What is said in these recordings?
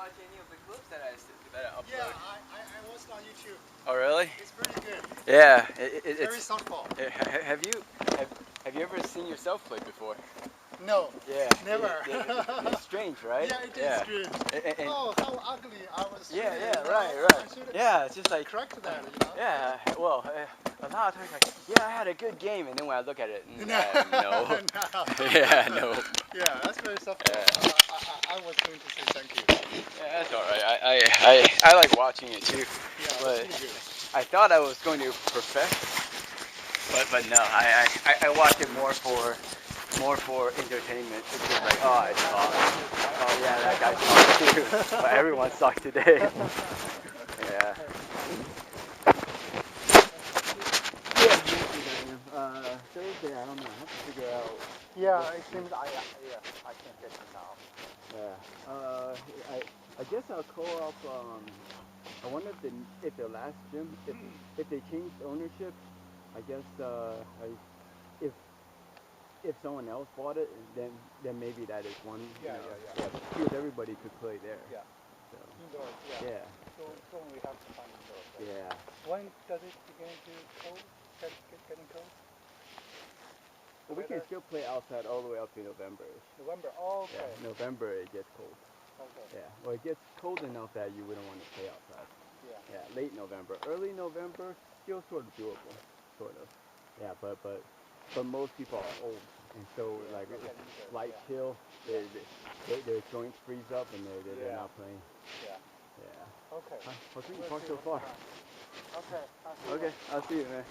watch any of the clips that I upload. Yeah, I watched on YouTube. Oh really? It's pretty good. Yeah, It's very softball. Have you ever seen yourself play before? No. Yeah. Never. It's strange, right? Yeah, it is strange. Oh, how ugly I was. Yeah, shooting, right. Yeah, it's just like. Correct that, Yeah, well, a lot of times like, yeah, I had a good game, and then when I look at it, no. No. Yeah, no. Yeah, that's very softball. I was going to say thank you. Yeah, that's all right. I like watching it too. Yeah, but it's pretty good. I thought I was going to perfect, but no, I watch it more for entertainment. It's just like, oh, I suck. Oh yeah, that guy sucked too. But everyone sucked today. Yeah. Thursday, I don't know. I have to figure out. Yeah, it seems I can't get it now. Yeah. I guess I'll call up. I wonder if the last gym, if they changed ownership, I guess if someone else bought it, then maybe that is one. Yeah. Because everybody could play there. Yeah. So. Indoors. Yeah. So we have to find indoors. Right? Yeah. When does it begin to cold? Getting cold? Well, we can still play outside all the way up to November. November. Oh, okay. Yeah, November it gets cold. Okay. Yeah. Well, it gets cold enough that you wouldn't want to play outside. Yeah. Yeah. Late November, early November, still sort of doable, sort of. Yeah, but most people are old, and so like slight chill, their joints freeze up and they're not playing. Yeah. Yeah. Okay. What's your talk so far? Okay. I'll see you, man.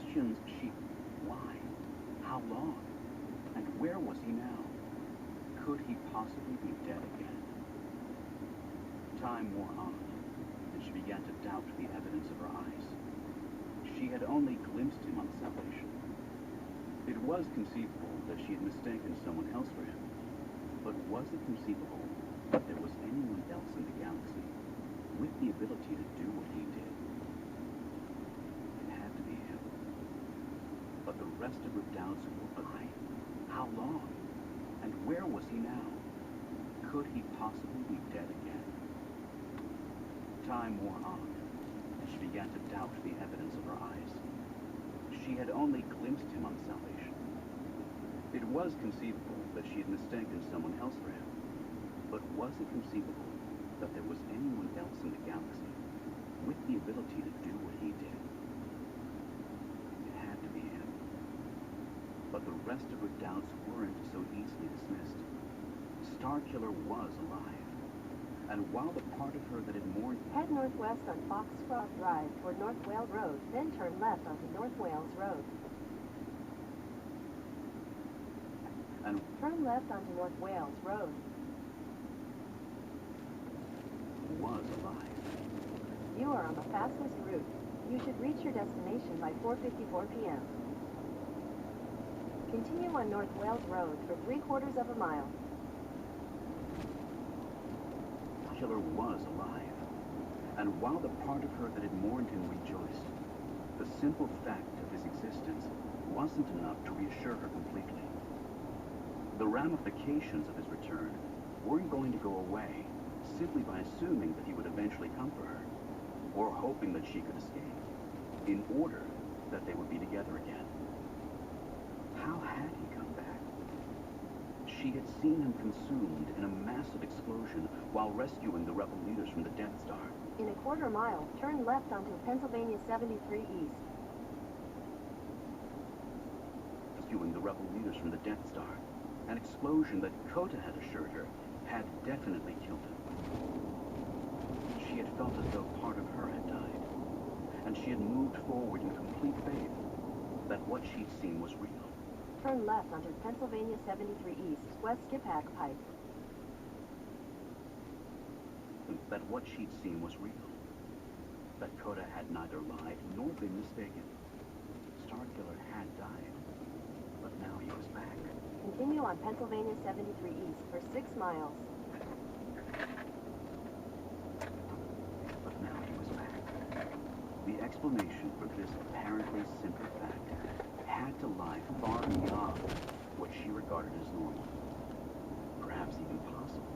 Questions she, why, how long, and where was he now? Could he possibly be dead again? Time wore on, and she began to doubt the evidence of her eyes. She had only glimpsed him on salvation. It was conceivable that she had mistaken someone else for him, but was it conceivable that there was anyone else in the galaxy with the ability to do what he did? It had to be him. But the rest of her doubts were why? How long? And where was he now? Could he possibly be dead again? Time wore on, and she began to doubt the evidence of her eyes. had only glimpsed him on salvation. It was conceivable that she had mistaken someone else for him, but was it conceivable that there was anyone else in the galaxy with the ability to do what he did? It had to be him. But the rest of her doubts weren't so easily dismissed. Starkiller was alive, and while the part of her that had mourned... Head northwest on Foxcroft Drive toward North Wales Road, then turn left onto North Wales Road. And Turn left onto North Wales Road. was alive. You are on the fastest route. You should reach your destination by 4:54 p.m. Continue on North Wales Road for 3/4 of a mile. Killer was alive, and while the part of her that had mourned him rejoiced, the simple fact of his existence wasn't enough to reassure her completely. The ramifications of his return weren't going to go away simply by assuming that he would eventually come for her, or hoping that she could escape, in order that they would be together again. How had he come back? She had seen him consumed in a massive explosion while rescuing the rebel leaders from the Death Star. In a 1/4 mile, turn left onto Pennsylvania 73 East. Rescuing the rebel leaders from the Death Star. An explosion that Kota had assured her had definitely killed him. She had felt as though part of her had died, and she had moved forward in complete faith that what she'd seen was real. Turn left onto Pennsylvania 73 East, West Skippack Pike. That what she'd seen was real. That Kota had neither lied nor been mistaken. Starkiller had died, but now he was back. Continue on Pennsylvania 73 East for 6 miles. But now he was back. The explanation for this apparently simple fact had to lie far beyond what she regarded as normal, perhaps even possible.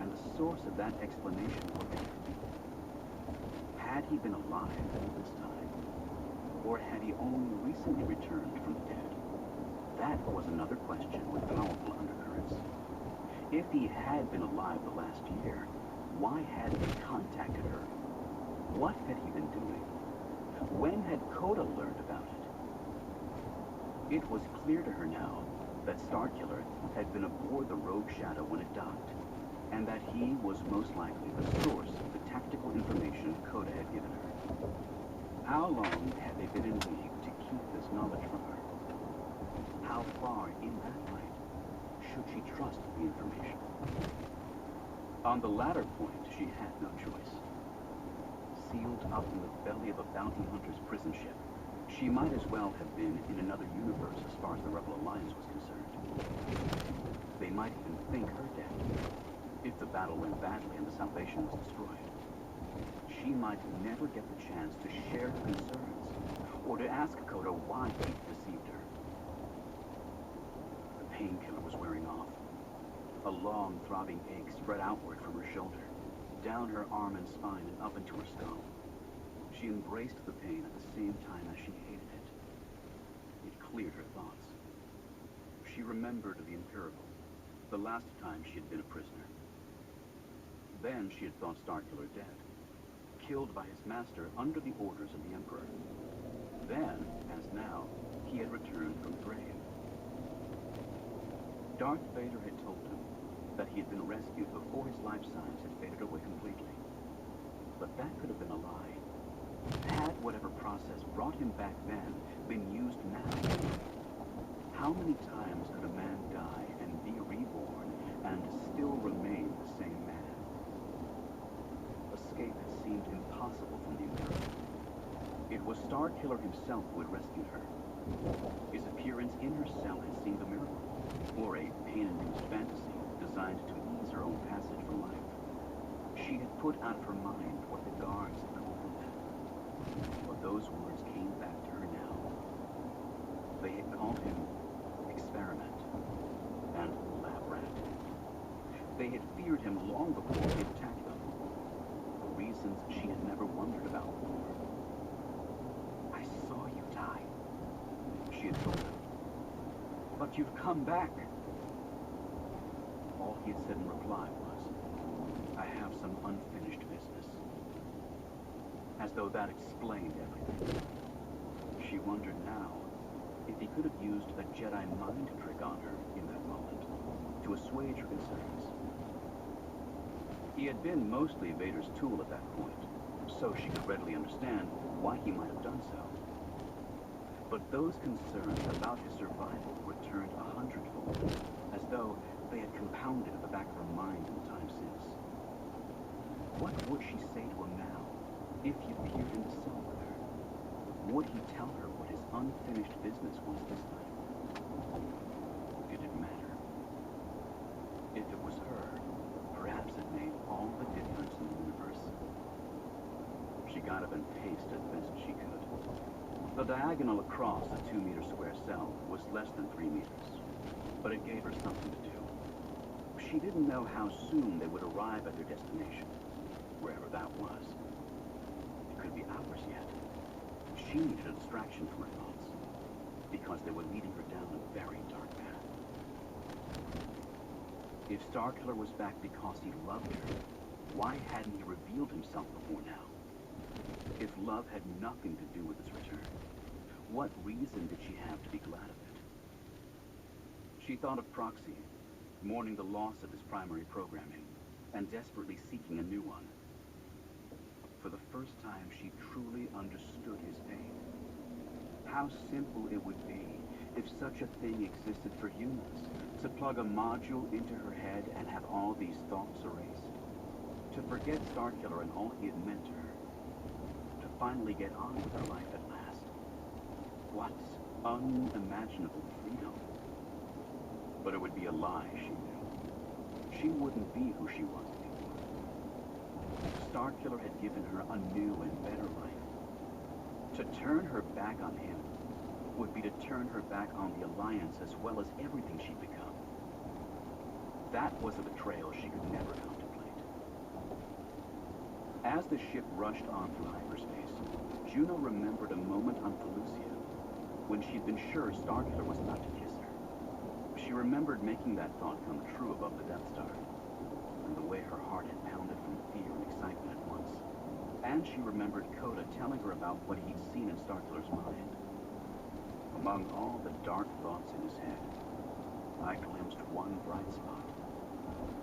And the source of that explanation was, had he been alive all this time, or had he only recently returned from the dead? That was another question with powerful undercurrents. If he had been alive the last year, why hadn't he contacted her? What had he been doing? When had Kota learned about it? It was clear to her now that Starkiller had been aboard the Rogue Shadow when it docked, and that he was most likely the source of the tactical information Kota had given her. How long had they been in league to keep this knowledge from her? How far in that light should she trust the information? On the latter point, she had no choice. Sealed up in the belly of a bounty hunter's prison ship, she might as well have been in another universe as far as the Rebel Alliance was concerned. They might even think her dead, if the battle went badly and the Salvation was destroyed. She might never get the chance to share her concerns, or to ask Kota why he deceived her. The painkiller was wearing off. A long, throbbing ache spread outward from her shoulder, down her arm and spine and up into her skull. She embraced the pain at the same time as she hated it. It cleared her thoughts. She remembered the Imperial, the last time she had been a prisoner. Then she had thought Starkiller dead, killed by his master under the orders of the Emperor. Then, as now, he had returned from the grave. Darth Vader had told him that he had been rescued before his life signs had faded away completely. But that could have been a lie. Had whatever process brought him back then been used now? How many times could a man die and be reborn and still remain the same man? Escape had seemed impossible from the Imperial. It was Starkiller himself who had rescued her. His appearance in her cell had seemed a miracle, or a pain-induced fantasy designed to ease her own passage from life. She had put out of her mind what the guards had called him then. But those words came back to her now. They had called him experiment and lab rat. They had feared him long before he attacked them, for reasons she had never wondered about before. I saw you die, But you've come back. All he had said in reply was, I have some unfinished business. As though that explained everything. She wondered now if he could have used a Jedi mind trick on her in that moment to assuage her concerns. He had been mostly Vader's tool at that point, so she could readily understand why he might have done so. But those concerns about his survival returned 100-fold, as though they had compounded at the back of her mind in the time since. What would she say to him now, if he peered in the cell with her? Would he tell her what his unfinished business was this time? It didn't matter. If it was her, perhaps it made all the difference in the universe. She got up and paced as best she could. The diagonal across a 2-meter square cell was less than 3 meters, but it gave her something to do. She didn't know how soon they would arrive at their destination, wherever that was. It could be hours yet. She needed a distraction from her thoughts, because they were leading her down a very dark path. If Starkiller was back because he loved her, why hadn't he revealed himself before now? If love had nothing to do with his return, what reason did she have to be glad of it? She thought of Proxy, mourning the loss of his primary programming, and desperately seeking a new one. For the first time, she truly understood his pain. How simple it would be if such a thing existed for humans, to plug a module into her head and have all these thoughts erased. To forget Starkiller and all he had meant to her. To finally get on with her life at last. What unimaginable freedom. But it would be a lie, she knew. She wouldn't be who she was before. Starkiller had given her a new and better life. To turn her back on him would be to turn her back on the Alliance as well as everything she'd become. That was a betrayal she could never contemplate. As the ship rushed on through hyperspace, Juno remembered a moment on Felucia, when she'd been sure Starkiller was about to kiss her. She remembered making that thought come true above the Death Star, and the way her heart had pounded from fear and excitement at once. And she remembered Coda telling her about what he'd seen in Starkiller's mind. Among all the dark thoughts in his head, I glimpsed one bright spot,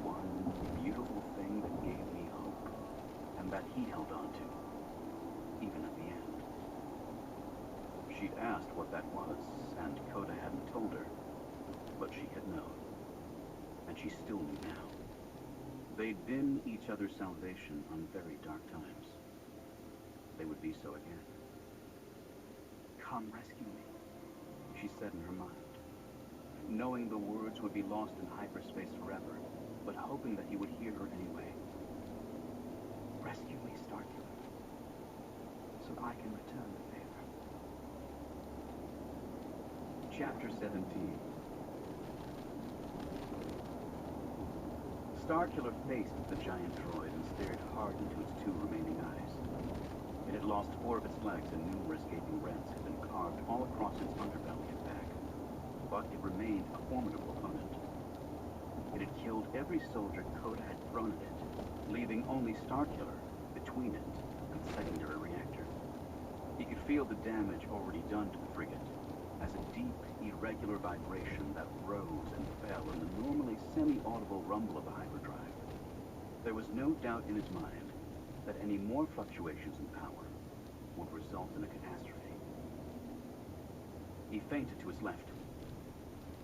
one beautiful thing that gave me hope, and that he held on to, even at the end. She'd asked what that was, and Coda hadn't told her, but she had known, and she still knew now. They'd been each other's salvation on very dark times. They would be so again. Come rescue me, she said in her mind, knowing the words would be lost in hyperspace forever, but hoping that he would hear her anyway. Rescue me, Starkiller, so I can return the favor. Chapter 17. Starkiller faced the giant droid and stared hard into its 2 remaining eyes. It had lost 4 of its legs, and numerous gaping rents had been carved all across its underbelly and back. But it remained a formidable opponent. It had killed every soldier Coda had thrown at it, leaving only Starkiller between it and the secondary reactor. He could feel the damage already done to the frigate, as a deep, irregular vibration that rose and fell in the normally semi-audible rumble of the hyperdrive. There was no doubt in his mind that any more fluctuations in power would result in a catastrophe. He feinted to his left.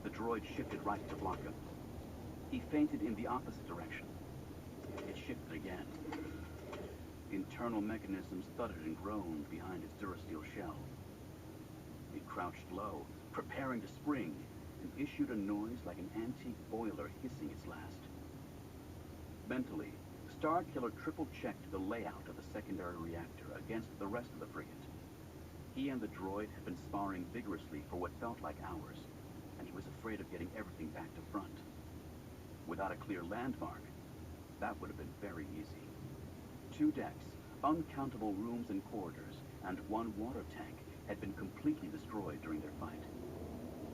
The droid shifted right to block him. He feinted in the opposite direction. It shifted again. Internal mechanisms thudded and groaned behind its durasteel shell. It crouched low, preparing to spring, and issued a noise like an antique boiler hissing its last. Mentally, Starkiller triple-checked the layout of the secondary reactor against the rest of the frigate. He and the droid had been sparring vigorously for what felt like hours, and he was afraid of getting everything back to front. Without a clear landmark, that would have been very easy. 2 decks, uncountable rooms and corridors, and 1 water tank had been completely destroyed during their fight.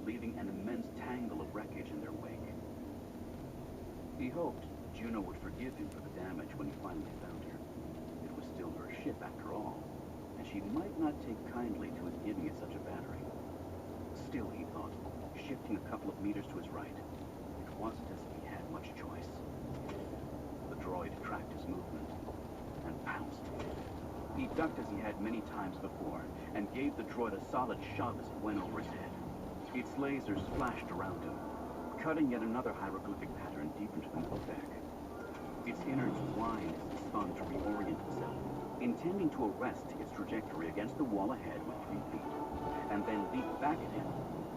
leaving an immense tangle of wreckage in their wake. He hoped Juno would forgive him for the damage when he finally found her. It was still her ship after all, and she might not take kindly to his giving it such a battering. Still, he thought, shifting a couple of meters to his right, it wasn't as if he had much choice. The droid tracked his movement and pounced. He ducked as he had many times before, and gave the droid a solid shove as it went over his head. Its lasers flashed around him, cutting yet another hieroglyphic pattern deep into the metal deck. Its innards whined as it spun to reorient itself, intending to arrest its trajectory against the wall ahead with 3 feet, and then leap back at him,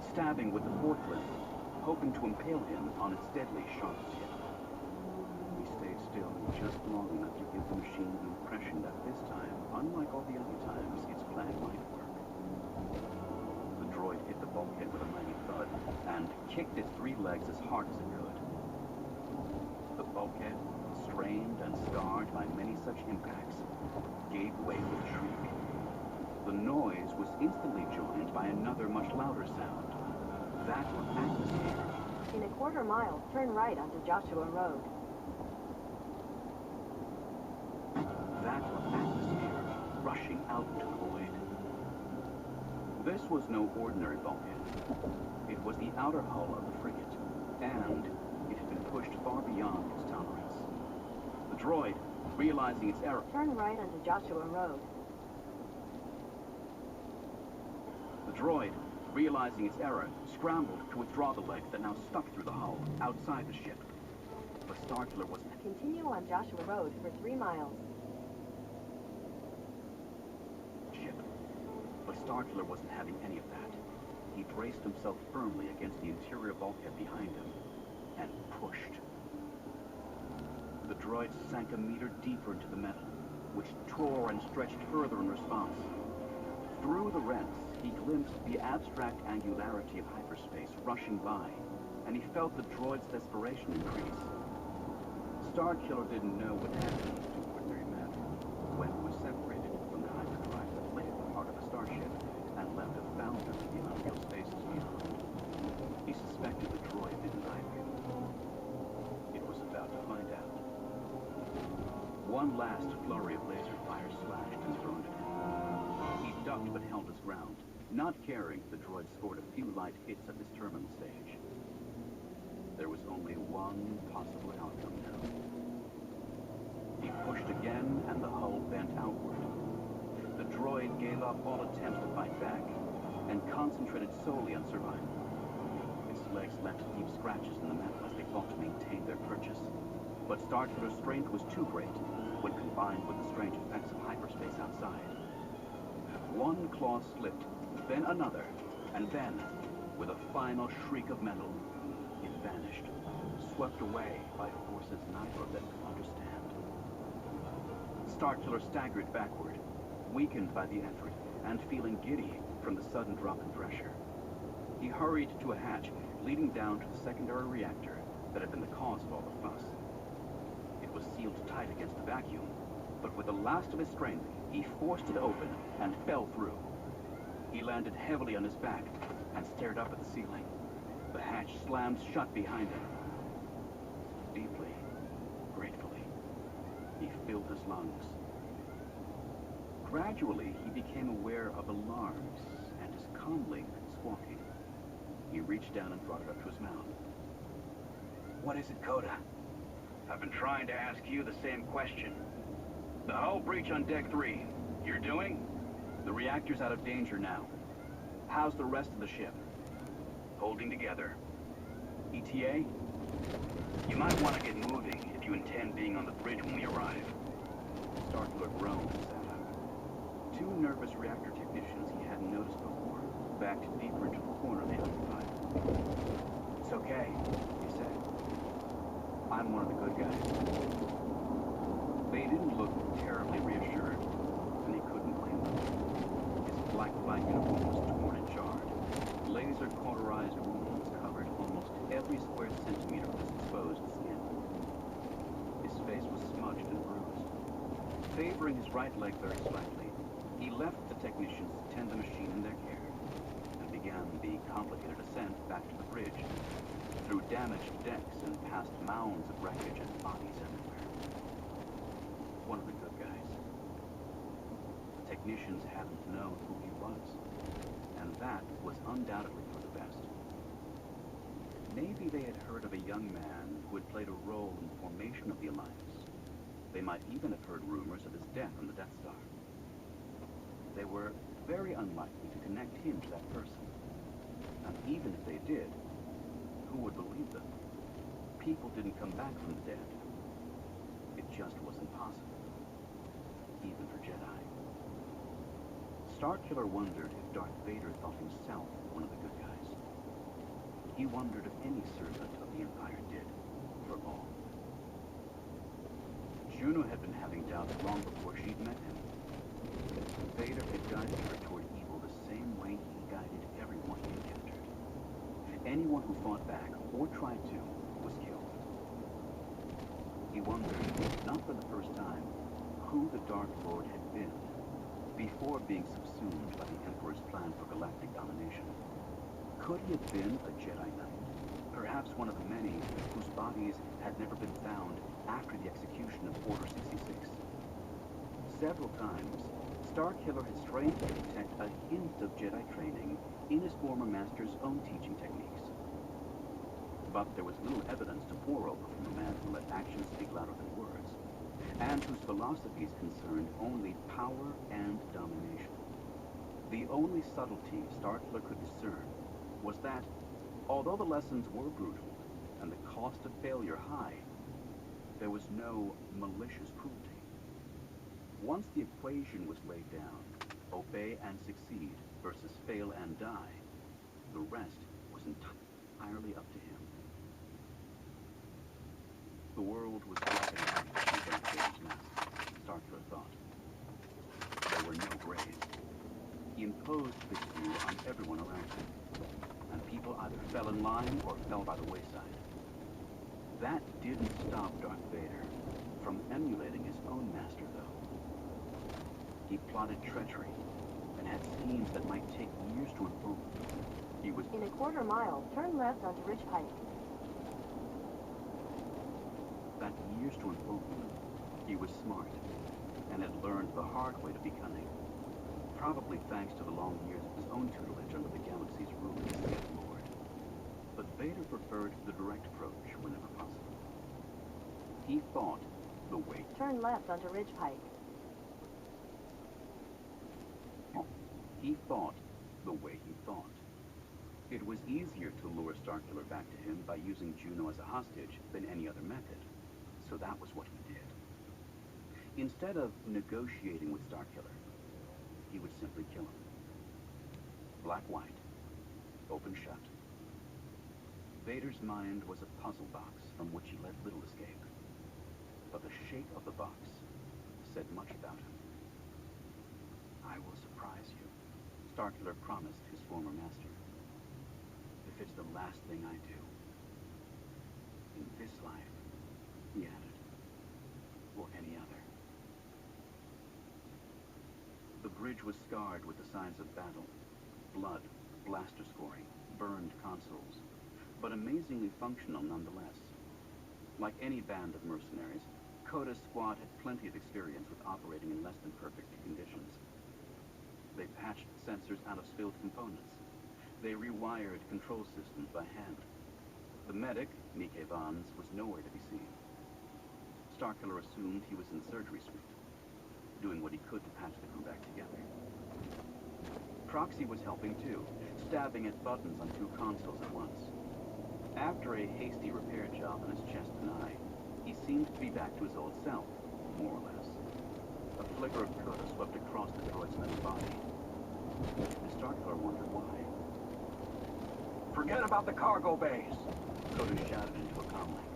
stabbing with the forklift, hoping to impale him on its deadly sharp tip. He stayed still just long enough to give the machine the impression that this time, unlike all the other times, its plan might work. The droid hit the bulkhead with a mighty thud, and kicked its 3 legs as hard as it could. The bulkhead, strained and scarred by many such impacts, gave way with a shriek. The noise was instantly joined by another much louder sound, that of atmosphere. In a quarter mile, turn right onto Joshua Road. That of atmosphere rushing out into the void. This was no ordinary bulkhead. It was the outer hull of the frigate, and it had been pushed far beyond its tolerance. The droid, realizing its error... Turn right onto Joshua Road. The droid, realizing its error, scrambled to withdraw the legs that now stuck through the hull, outside the ship. But Starkiller wasn't... Continue on Joshua Road for 3 miles. But Starkiller wasn't having any of that. He braced himself firmly against the interior bulkhead behind him, and pushed. The droid sank a meter deeper into the metal, which tore and stretched further in response. Through the rents, he glimpsed the abstract angularity of hyperspace rushing by, and he felt the droid's desperation increase. Starkiller didn't know what happened to ordinary matter when it was separated from the hyperdrive that lay at the heart of the starship and left a founder in the unreal spaces beyond. He suspected the droid didn't either. It was about to find out. One last flurry of laser fire slashed and thrown at him. He ducked but held his ground, not caring if the droid scored a few light hits at this terminal stage. There was only one possible outcome now. He pushed again, and the hull bent outward. The droid gave up all attempts to fight back, and concentrated solely on survival. Its legs left deep scratches in the metal as they fought to maintain their purchase. But Starkiller's strength was too great, when combined with the strange effects of hyperspace outside. One claw slipped, then another, and then, with a final shriek of metal, it vanished, swept away by forces neither of them could understand. Starkiller staggered backward, weakened by the effort, and feeling giddy from the sudden drop in pressure. He hurried to a hatch leading down to the secondary reactor that had been the cause of all the fuss. It was sealed tight against the vacuum, but with the last of his strength, he forced it open and fell through. He landed heavily on his back and stared up at the ceiling. The hatch slammed shut behind him. Deeply, gratefully, he filled his lungs. Gradually, he became aware of alarms and his comlink squawking. He reached down and brought it up to his mouth. "What is it, Coda?" "I've been trying to ask you the same question. The hull breach on Deck 3. You're doing?" "The reactor's out of danger now. How's the rest of the ship?" "Holding together." "ETA?" "You might want to get moving if you intend being on the bridge when we arrive." Starkiller groaned and sat up. 2 nervous reactor technicians he hadn't noticed before backed deeper into the corner they occupied. "It's okay," he said. "I'm one of the good guys." They didn't look terribly reassured, and he couldn't blame them. His black flight uniform was torn and charred. Laser cauterized wounds covered almost every square centimeter of his exposed skin. His face was smudged and bruised. Favoring his right leg very slightly, he left the technicians to tend the machine in their care and began the complicated ascent back to the bridge, through damaged decks and past mounds of wreckage and bodies everywhere. One of the good guys. The technicians hadn't known who he was, and that was undoubtedly for the best. Maybe they had heard of a young man who had played a role in the formation of the Alliance. They might even have heard rumors of his death on the Death Star. They were very unlikely to connect him to that person. And even if they did, who would believe them? People didn't come back from the dead. It just wasn't possible, even for Jedi. Starkiller wondered if Darth Vader thought himself one of the good guys. He wondered if any servant of the Empire did, for all. Juno had been having doubts long before she'd met him. Vader had guided her toward evil the same way he guided everyone he encountered. Anyone who fought back or tried to was killed. He wondered, not for the first time, who the Dark Lord had been before being subsumed by the Emperor's plan for galactic domination. Could he have been a Jedi Knight? Perhaps one of the many whose bodies had never been found after the execution of Order 66. Several times, Starkiller had strained to detect a hint of Jedi training in his former master's own teaching techniques. But there was little evidence to pore over from a man who let actions speak louder than words, and whose philosophies concerned only power and domination. The only subtlety Starkiller could discern was that, although the lessons were brutal and the cost of failure high, there was no malicious cruelty. Once the equation was laid down, obey and succeed versus fail and die, the rest was entirely up to him. The world was black and white in Darth Vader's mask, Starkiller thought. There were no grays. He imposed this view on everyone around him, and people either fell in line or fell by the wayside. That didn't stop Darth Vader from emulating his own master, though. He plotted treachery and had schemes that might take years to unfold. He was... In a quarter mile, turn left onto Ridge Pike. That years to unfold. He was smart and had learned the hard way to be cunning, probably thanks to the long years of his own tutelage under the galaxy's ruling Sith Lord. But Vader preferred the direct approach whenever possible. He thought the way... Turn left onto Ridge Pike. He thought the way he thought. It was easier to lure Starkiller back to him by using Juno as a hostage than any other method, so that was what he did. Instead of negotiating with Starkiller, he would simply kill him. Black-white, open shut. Vader's mind was a puzzle box from which he let little escape, but the shape of the box said much about him. I will surprise you, Starkiller promised his former master. If it's the last thing I do, in this life, he added, or any other. The bridge was scarred with the signs of battle, blood, blaster scoring, burned consoles, but amazingly functional nonetheless. Like any band of mercenaries, Coda's squad had plenty of experience with operating in less than perfect conditions. They patched sensors out of spilled components. They rewired control systems by hand. The medic, Nikke Vans, was nowhere to be seen. Starkiller assumed he was in the surgery suite, doing what he could to patch the crew back together. Proxy was helping too, stabbing at buttons on 2 consoles at once. After a hasty repair job on his chest and eye, he seemed to be back to his old self, more or less. A flicker of Coda swept across the droid's metal body. And Starkiller wondered why. "Forget about the cargo bays!" Coda shouted into a comlink.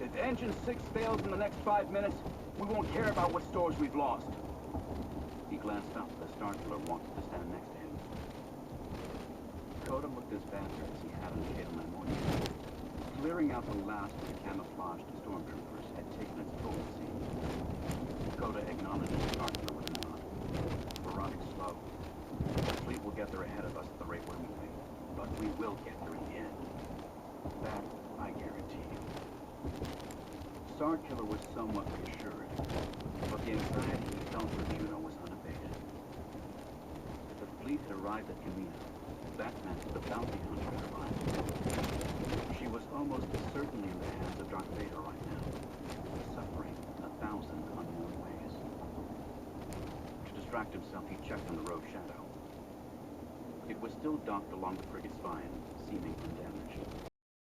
"If Engine 6 fails in the next 5 minutes, we won't care about what stores we've lost." He glanced up as Starkiller walked to stand next to him. Coda looked as battered as he had on the Cato morning. Clearing out the last of the camouflaged stormtroopers had taken its toll, it seemed. Coda acknowledged Starkiller with a nod. "We're running slow. The fleet will get there ahead of us at the rate we're moving. But We will get there in the end. That, I guarantee you. Starkiller was somewhat reassured, but the anxiety he felt for Juno was unabated. If the fleet had arrived at Camino, that meant the bounty hunter had arrived. She was almost certainly in the hands of Darth Vader right now, suffering 1,000 unknown ways. To distract himself, he checked on the rogue shadow. It was still docked along the frigate's spine, seeming undead.